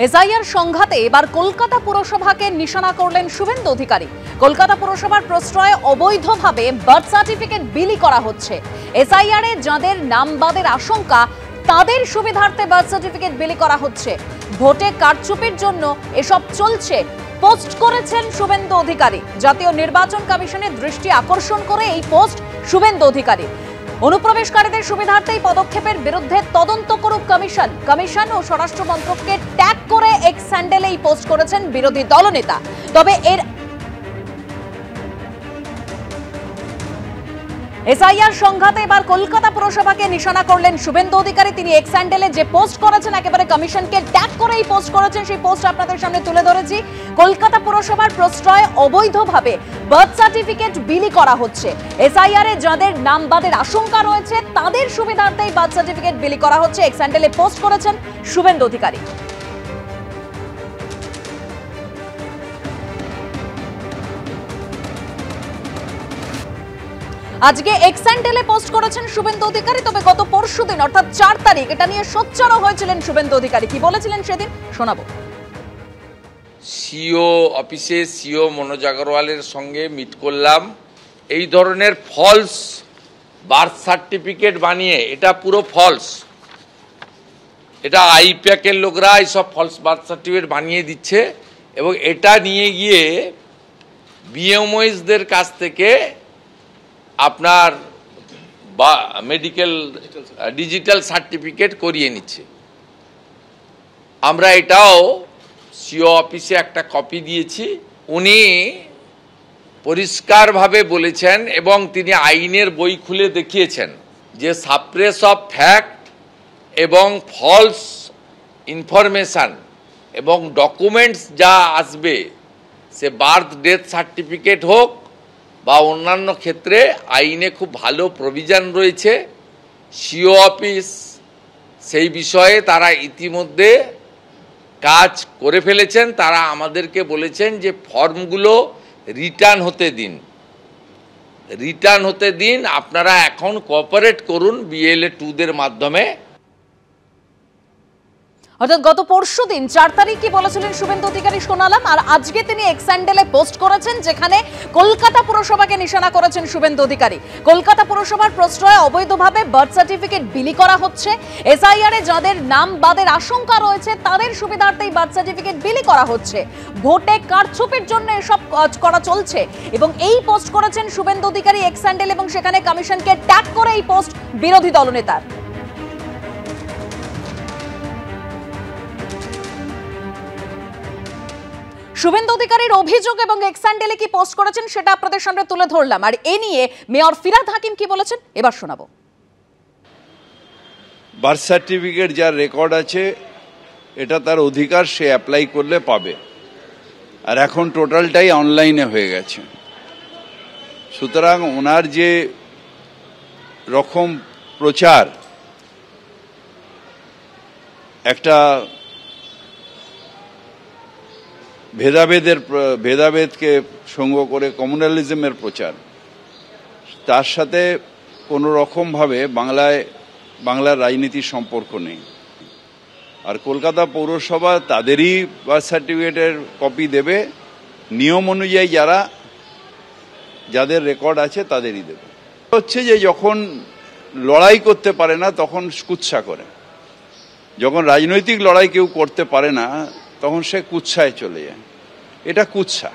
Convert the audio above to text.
SIR সংঘাতে এবার কলকাতা পুরসভাকে নিশানা করলেন শুভেন্দু অধিকারী। কলকাতা পুরসভার প্রশ্রয়ে অবৈধভাবে বার্থ সার্টিফিকেট বিলি করা হচ্ছে। এসআইআরে যাদের নাম বাদের আশঙ্কা তাদের সুবিধার্থে বার্থ সার্টিফিকেট বিলি করা হচ্ছে। ভোটে কারচুপির জন্য এসব চলছে পোস্ট করেছেন শুভেন্দু অধিকারী। জাতীয় নির্বাচন কমিশনের দৃষ্টি আকর্ষণ করে এই পোস্ট শুভেন্দু অধিকারী। অনুপ্রবেশকারীদের সুবিধার্থে এই পদক্ষেপের বিরুদ্ধে তদন্ত করুক কমিশন ও স্বরাষ্ট্র মন্ত্রককে ট্যাগ করে এক্স হ্যান্ডেলে এই পোস্ট করেছেন বিরোধী দলনেতা। তবে এর এসআইআর সংঘাতে এবার কলকাতা পুরসভাকে নিশানা করলেন শুভেন্দু অধিকারী। তিনি এক্স হ্যান্ডেলে যে পোস্ট করেছেন একেবারে কমিশনকে ট্যাগ করে এই পোস্ট করেছেন, সেই পোস্ট আপনাদের সামনে তুলে ধরেছি। কলকাতা পুরসভার প্রশ্রয়ে অবৈধভাবে বার্থ সার্টিফিকেট বিলি করা হচ্ছে। এসআইআরে যাদের নাম বাদের আশঙ্কা রয়েছে তাদের সুবিধার্থে এই বার্থ সার্টিফিকেট বিলি করা হচ্ছে। এক্স হ্যান্ডেলে পোস্ট করেছেন শুভেন্দু অধিকারী। আজকে এক্স হ্যান্ডেলে পোস্ট করেছেন শুভেন্দু অধিকারী। তবে গত পরশুদিন অর্থাৎ ৪ তারিখ এটা নিয়ে সোচ্চারও হয়েছিলেন শুভেন্দু অধিকারী। কি বলেছিলেন সেদিন শোনাবো। সিও অফিসে সিও মনোজ আগরওয়ালের সঙ্গে মিট করলাম। এই ধরনের ফলস বার্থ সার্টিফিকেট বানিয়ে, এটা পুরো ফলস, এটা আইপ্যাকের লোকরা এইসব ফলস বার্থ সার্টিফিকেট বানিয়ে দিচ্ছে এবং এটা নিয়ে গিয়ে বিএমওইসদের কাছ থেকে আপনার মেডিকেল ডিজিটাল সার্টিফিকেট করিয়ে নিচ্ছে। আমরা এটাও সিও অফিসে একটা কপি দিয়েছি। উনি পরিষ্কারভাবে বলেছেন এবং তিনি আইনের বই খুলে দেখিয়েছেন যে সাপ্রেস অফ ফ্যাক্ট এবং ফলস ইনফরমেশান এবং ডকুমেন্টস যা আসবে, সে বার্থ ডেথ সার্টিফিকেট হোক বা অন্যান্য ক্ষেত্রে আইনে খুব ভালো প্রভিশন রয়েছে। সিও অফিস সেই বিষয়ে তারা ইতিমধ্যে কাজ করে ফেলেছেন। তারা আমাদেরকে বলেছেন যে ফর্মগুলো রিটার্ন হতে দিন, আপনারা এখন কোঅপারেট করুন BLA 2দের মাধ্যমে। অর্থাৎ গত পরশুদিন ৪ তারিখ কি বলেছিলেন শুভেন্দু অধিকারী শোনালাম, আর আজকে তিনি এক্স হ্যান্ডেলে পোস্ট করেছেন যেখানে কলকাতা পুরসভাকে নিশানা করেছেন শুভেন্দু অধিকারী। কলকাতা পুরসভার প্রশ্রয়ে অবৈধভাবে বার্থ সার্টিফিকেট বিলি করা হচ্ছে। এসআইআরে যাদের নাম বাদের আশঙ্কা রয়েছে তাদের সুবিধার্থেই বার্থ সার্টিফিকেট বিলি করা হচ্ছে। ভোটে কারচুপির জন্য এসব করা চলছে এবং এই পোস্ট করেছেন শুভেন্দু অধিকারী এক্স হ্যান্ডেল এবং সেখানে কমিশনকে ট্যাগ করে এই পোস্ট বিরোধী দলনেতার। শুভেন্দু অধিকারীর অভিযোগ এবং এক্স হ্যান্ডেলে কি পোস্ট করেছেন সেটা আপনাদের সামনে তুলে ধরলাম। আর এ নিয়ে মেয়র ফিরহাদ হাকিম কি বলেছেন এবার শোনাবো। বার্থ সার্টিফিকেট যার রেকর্ড আছে এটা তার অধিকার, সে অ্যাপ্লাই করলে পাবে। আর এখন টোটালটাই অনলাইনে হয়ে গেছে। সুতরাং ওনার যে রকম প্রচার, একটা ভেদাভেদকে সঙ্গ করে কমিউনালিজমের প্রচার, তার সাথে কোনো রকমভাবে বাংলার রাজনীতির সম্পর্ক নেই। আর কলকাতা পৌরসভা তাদেরই বার্থ সার্টিফিকেটের কপি দেবে, নিয়ম অনুযায়ী যাদের রেকর্ড আছে তাদেরই দেবে। হচ্ছে যে যখন লড়াই করতে পারে না তখন কুৎসা করে, যখন রাজনৈতিক লড়াই কেউ করতে পারে না তখন সে কুৎসায় চলে যায়। এটা কুৎসা।